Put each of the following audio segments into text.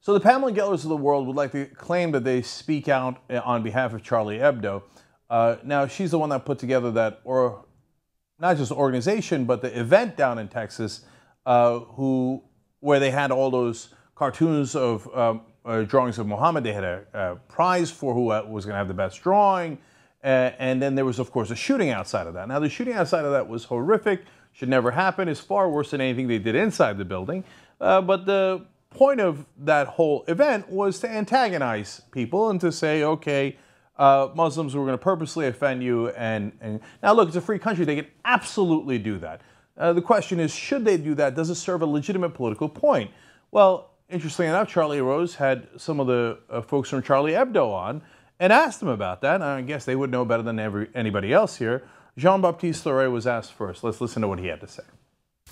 So the Pamela Gellers of the world would like to claim that they speak out on behalf of Charlie Hebdo. Now, she's the one that put together that, or not just organization, but the event down in Texas, where they had all those cartoons of drawings of Muhammad. They had a prize for who was going to have the best drawing. And then there was, of course, a shooting outside of that. Now, the shooting outside of that was horrific, should never happen. It's far worse than anything they did inside the building. But the point of that whole event was to antagonize people and to say, okay, Muslims were going to purposely offend you. And now, look, it's a free country. They can absolutely do that. The question is, should they do that? Does it serve a legitimate political point? Well, interestingly enough, Charlie Rose had some of the folks from Charlie Hebdo on and asked them about that. And I guess they would know better than anybody else here. Jean-Baptiste Thoret was asked first. Let's listen to what he had to say.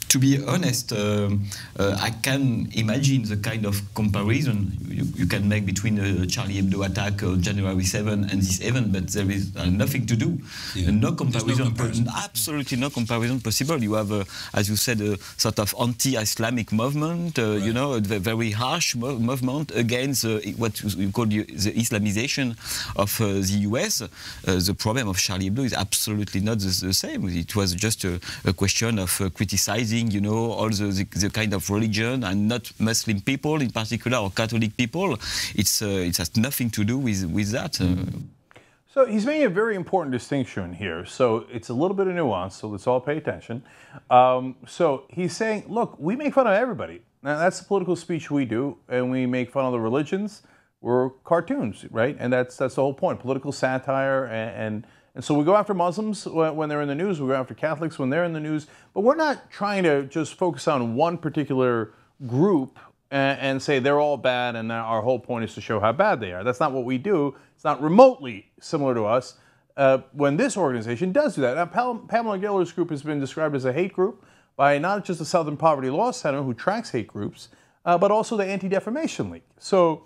To be honest, I can imagine the kind of comparison you can make between the Charlie Hebdo attack on January 7 and this event, but there is nothing to do. Yeah. No comparison, absolutely no comparison possible. You have, as you said, a sort of anti-Islamic movement, right. You know, a very harsh movement against what you call the Islamization of the US. The problem of Charlie Hebdo is absolutely not the same. It was just a question of criticizing, you know, all the kind of religion, and not Muslim people in particular, or Catholic people. It has nothing to do with that. So he's making a very important distinction here. So it's a little bit of nuance, so let's all pay attention. So he's saying, look, we make fun of everybody. Now, that's the political speech we do, and we make fun of the religions. We're cartoons, right? And that's the whole point, political satire. And so we go after Muslims when they're in the news, we go after Catholics when they're in the news, but we're not trying to just focus on one particular group and say they're all bad and our whole point is to show how bad they are. That's not what we do. It's not remotely similar to us when this organization does do that. Now, Pamela Geller's group has been described as a hate group by not just the Southern Poverty Law Center, who tracks hate groups, but also the Anti-Defamation League. So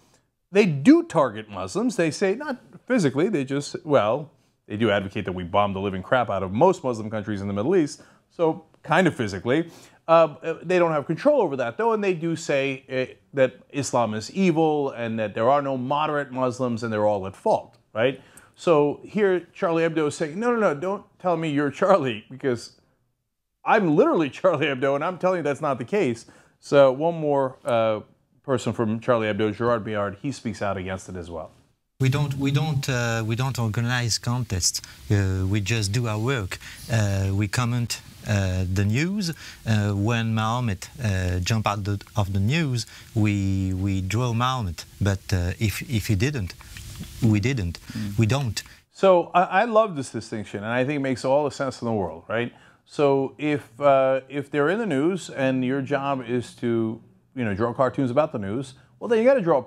they do target Muslims. They say, not physically, they just, well, they do advocate that we bomb the living crap out of most Muslim countries in the Middle East, so kind of physically. They don't have control over that, though, and they do say that Islam is evil and that there are no moderate Muslims and they're all at fault, right? So here Charlie Hebdo is saying, no, don't tell me you're Charlie, because I'm literally Charlie Hebdo and I'm telling you that's not the case. So one more person from Charlie Hebdo, Gerard Biard, he speaks out against it as well. We don't organize contests. We just do our work. We comment the news. When Mohammed jumped out of the news, we draw Mohammed. But if he didn't, we didn't. We don't. So I love this distinction, and I think it makes all the sense in the world, right? So if they're in the news and your job is to, you know, draw cartoons about the news, well, then you got to draw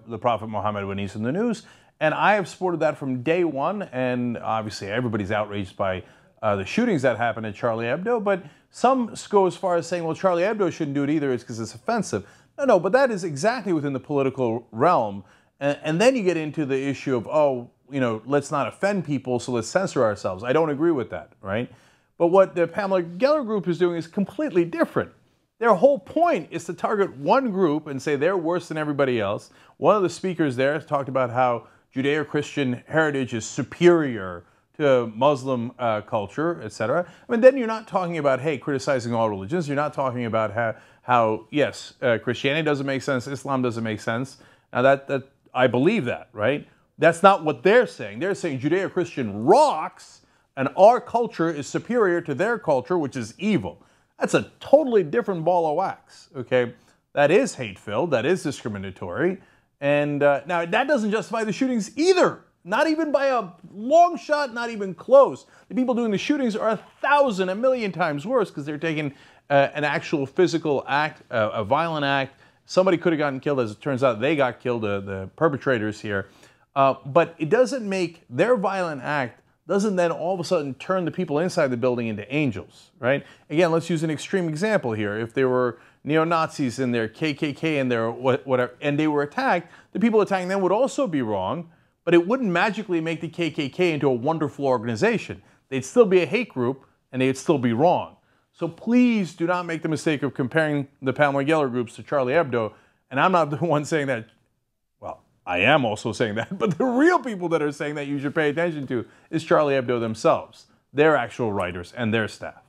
the Prophet Muhammad when he's in the news. And I have supported that from day one. And obviously, everybody's outraged by the shootings that happened at Charlie Hebdo. But some go as far as saying, well, Charlie Hebdo shouldn't do it either. It's because it's offensive. No, but that is exactly within the political realm. And then you get into the issue of, oh, you know, let's not offend people, so let's censor ourselves. I don't agree with that, right? But what the Pamela Geller group is doing is completely different. Their whole point is to target one group and say they're worse than everybody else. One of the speakers there talked about how Judeo-Christian heritage is superior to Muslim culture, etc. I mean, then you're not talking about, hey, criticizing all religions. You're not talking about how yes, Christianity doesn't make sense, Islam doesn't make sense. Now that I believe that, right? That's not what they're saying. They're saying Judeo-Christian rocks and our culture is superior to their culture, which is evil. That's a totally different ball of wax, okay? That is hate-filled, that is discriminatory, and now that doesn't justify the shootings either. Not even by a long shot, not even close. The people doing the shootings are 1,000, a million times worse because they're taking an actual physical act, a violent act. Somebody could have gotten killed. As it turns out, they got killed, the perpetrators here. But it doesn't make their violent act doesn't then all of a sudden turn the people inside the building into angels, right? Again, let's use an extreme example here. If there were neo-Nazis in there, KKK in there, whatever, and they were attacked, the people attacking them would also be wrong, but it wouldn't magically make the KKK into a wonderful organization. They'd still be a hate group, and they'd still be wrong. So please do not make the mistake of comparing the Pamela Geller groups to Charlie Hebdo. And I'm not the one saying that. Well, I am also saying that, but the real people that are saying that you should pay attention to is Charlie Hebdo themselves, their actual writers and their staff.